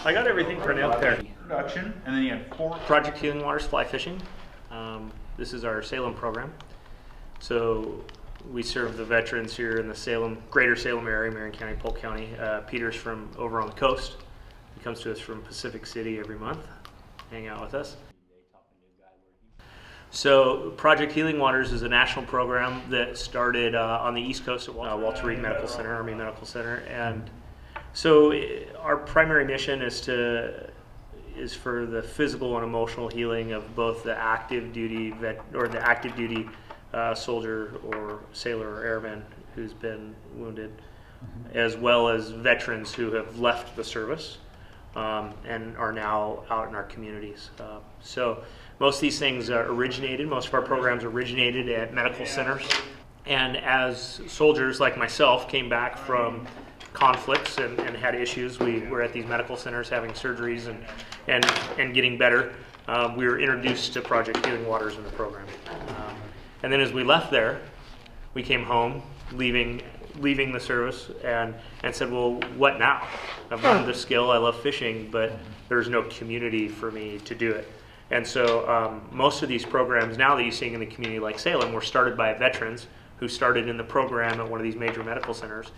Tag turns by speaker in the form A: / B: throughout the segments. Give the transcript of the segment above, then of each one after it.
A: I got everything printed out there.
B: Production, and then you have 4.
A: Project Healing Waters Fly Fishing. This is our Salem program. So we serve the veterans here in the greater Salem area, Marion County, Polk County. Peter's from over on the coast. He comes to us from Pacific City every month, hang out with us. So Project Healing Waters is a national program that started on the East Coast at Walter Reed Medical Center, Army Medical Center, and so our primary mission is for the physical and emotional healing of both the active duty soldier or sailor or airman who's been wounded, as well as veterans who have left the service and are now out in our communities. So most of these things most of our programs originated at medical centers. And as soldiers like myself came back from conflicts and had issues, we were at these medical centers having surgeries and getting better. We were introduced to Project Healing Waters in the program. And then as we left there, we came home, leaving the service, and said, well, what now? I've learned the skill, I love fishing, but there's no community for me to do it. And so most of these programs now that you're seeing in the community like Salem were started by veterans who started in the program at one of these major medical centers.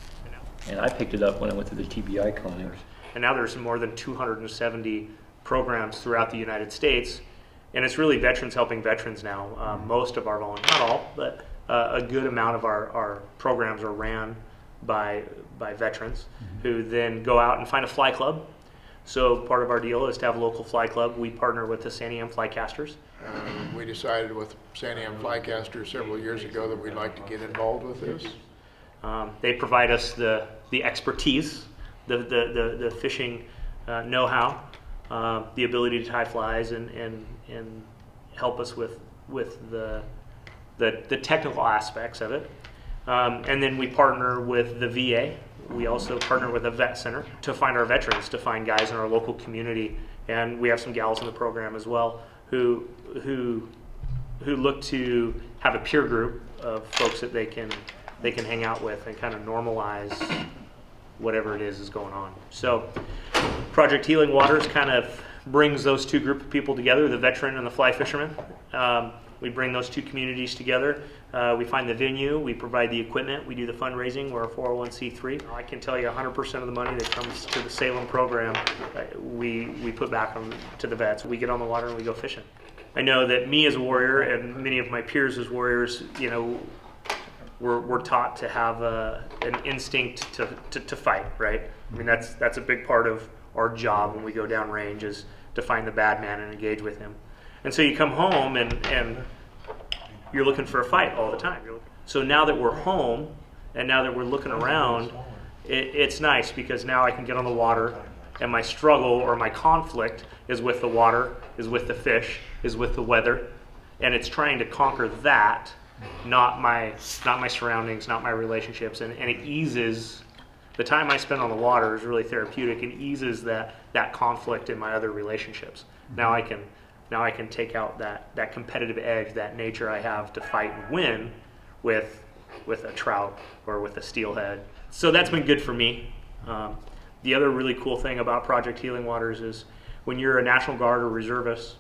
C: And I picked it up when I went to the TBI clinic.
A: And now there's more than 270 programs throughout the United States. And it's really veterans helping veterans now. Most of our volunteers, not all, but a good amount of our programs are ran by veterans who then go out and find a fly club. So part of our deal is to have a local fly club. We partner with the Salem Flycasters.
D: We decided with Salem Flycasters several years ago that we'd like to get involved with this.
A: They provide us the expertise, the fishing know-how, the ability to tie flies and help us with the technical aspects of it. And then we partner with the VA. We also partner with a vet center to find our veterans, to find guys in our local community. And we have some gals in the program as well who look to have a peer group of folks that they can hang out with and kind of normalize whatever it is going on. So Project Healing Waters kind of brings those two group of people together, the veteran and the fly fisherman. We bring those two communities together. We find the venue, we provide the equipment, we do the fundraising. We're a 401c3. I can tell you 100% of the money that comes to the Salem program, we put back to the vets. We get on the water and we go fishing. I know that me as a warrior and many of my peers as warriors, we're taught to have an instinct to fight, right? I mean, that's a big part of our job when we go downrange, is to find the bad man and engage with him. And so you come home and you're looking for a fight all the time. So now that we're home and now that we're looking around, it's nice because now I can get on the water and my struggle or my conflict is with the water, is with the fish, is with the weather, and it's trying to conquer that, not my surroundings, not my relationships, and it eases. The time I spend on the water is really therapeutic and eases that conflict in my other relationships. Now I can take out that competitive edge, that nature I have to fight and win with a trout or with a steelhead. So that's been good for me. The other really cool thing about Project Healing Waters is when you're a National Guard or reservist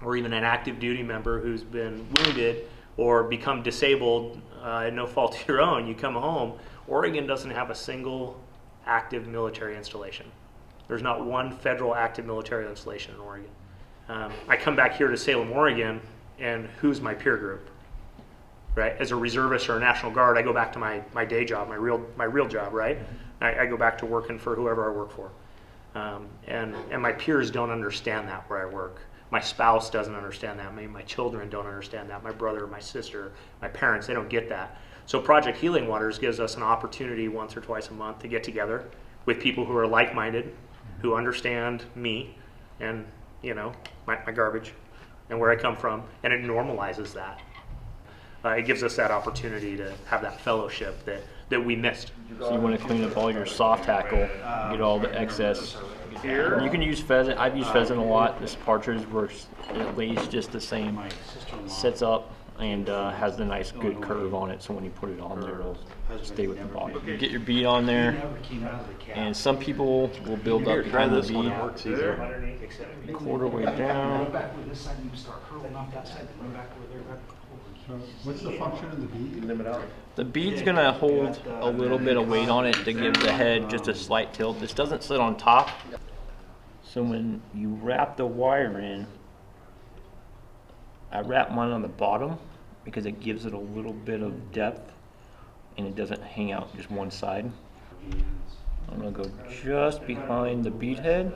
A: or even an active duty member who's been wounded or become disabled at no fault of your own, you come home, Oregon doesn't have a single active military installation. There's not one federal active military installation in Oregon. I come back here to Salem, Oregon, and who's my peer group? Right? As a reservist or a National Guard, I go back to my day job, my real job, right? I go back to working for whoever I work for. And my peers don't understand that where I work. My spouse doesn't understand that. Maybe my children don't understand that. My brother, my sister, my parents, they don't get that. So Project Healing Waters gives us an opportunity once or twice a month to get together with people who are like-minded, who understand me and my garbage and where I come from, and it normalizes that. It gives us that opportunity to have that fellowship that we missed.
C: So you want to clean up all your soft tackle, get all the excess. You can use pheasant. I've used pheasant a lot. This partridge works at least just the same. Sets up and has the nice good curve on it, so when you put it on there, it'll stay with the body. You get your bead on there, and some people will build up behind the bead, quarter way down.
E: What's the function of the bead? Limit out.
C: The bead's gonna hold a little bit of weight on it to give the head just a slight tilt. This doesn't sit on top, so when you wrap the wire in, I wrap mine on the bottom because it gives it a little bit of depth and it doesn't hang out just one side. I'm gonna go just behind the bead head.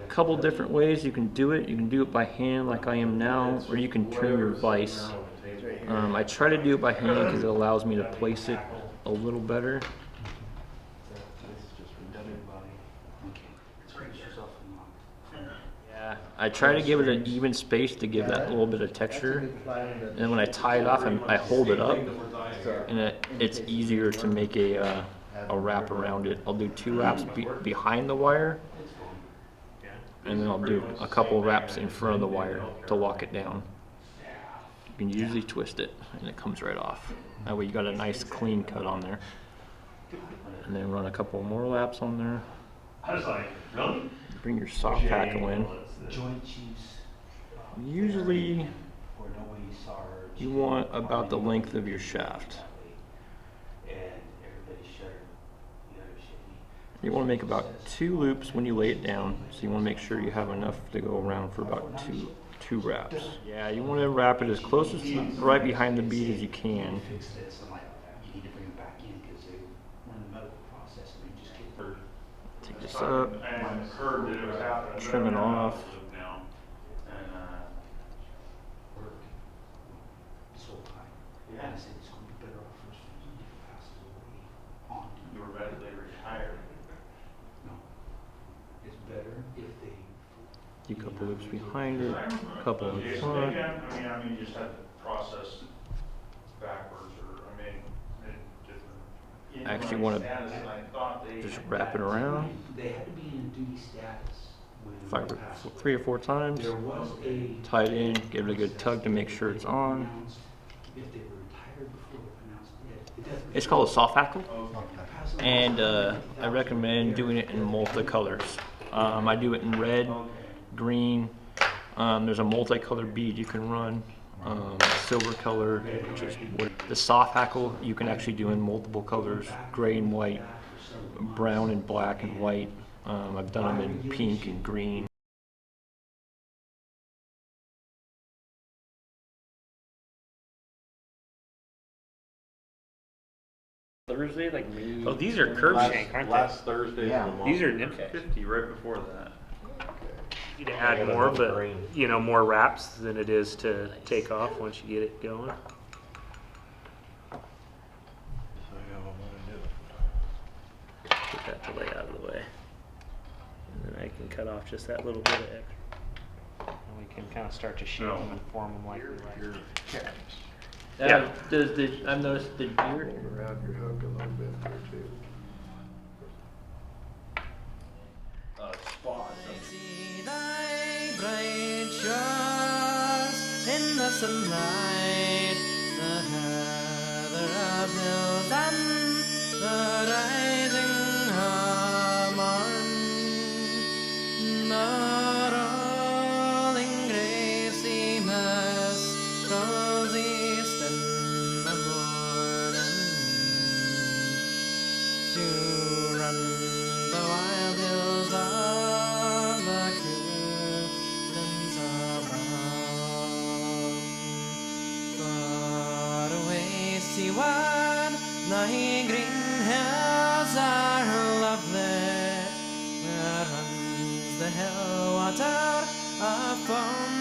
C: A couple different ways you can do it. You can do it by hand like I am now, or you can turn your vise. I try to do it by hand because it allows me to place it a little better. Yeah, I try to give it an even space to give that little bit of texture. And then when I tie it off, I hold it up, and it's easier to make a wrap around it. I'll do 2 wraps behind the wire, and then I'll do a couple wraps in front of the wire to lock it down. You can usually twist it, and it comes right off. That way you got a nice clean cut on there. And then run a couple more laps on there.
F: I was like, really?
C: Bring your soft tackle in. Usually you want about the length of your shaft. You want to make about 2 loops when you lay it down, so you want to make sure you have enough to go around for about two wraps. Yeah, you want to wrap it as close as right behind the bead as you can. Take this up, trim it off.
F: You were readily retired.
C: Do a couple loops behind it, a couple in front.
F: I mean, you just had to process backwards, or different.
C: I actually want to just wrap it around.
G: They had to be in duty status when
C: 3 or 4 times.
G: there was a
C: Tie it in, give it a good tug to make sure it's on.
G: if they were retired before they announced it.
C: It's called a soft hackle, and I recommend doing it in multicolors. I do it in red, green. There's a multicolored bead you can run. Silver color, which is what the soft hackle you can actually do in multiple colors: gray and white, brown and black and white. I've done them in pink and green. Thursday, like maybe.
A: Oh, these are curb shank, aren't they?
E: Last Thursday of the month.
A: These are
B: It was 50 right before that.
A: You to add more, but more wraps than it is to take off once you get it going. Get that to lay out of the way, and then I can cut off just that little bit of extra. And we can kind of start to shape them and form them like we like. Yeah.
C: I've noticed the deer.
D: Around your hook a little bit there too.
C: Spot.
H: See thy bright shores in the sunlight, the heather of hills and the rising morn, the rolling grassy mist rolls east in the morning to run the wild hills of the Coollands above. Far away seaward, the green hills are lovely, where runs the hill water of foam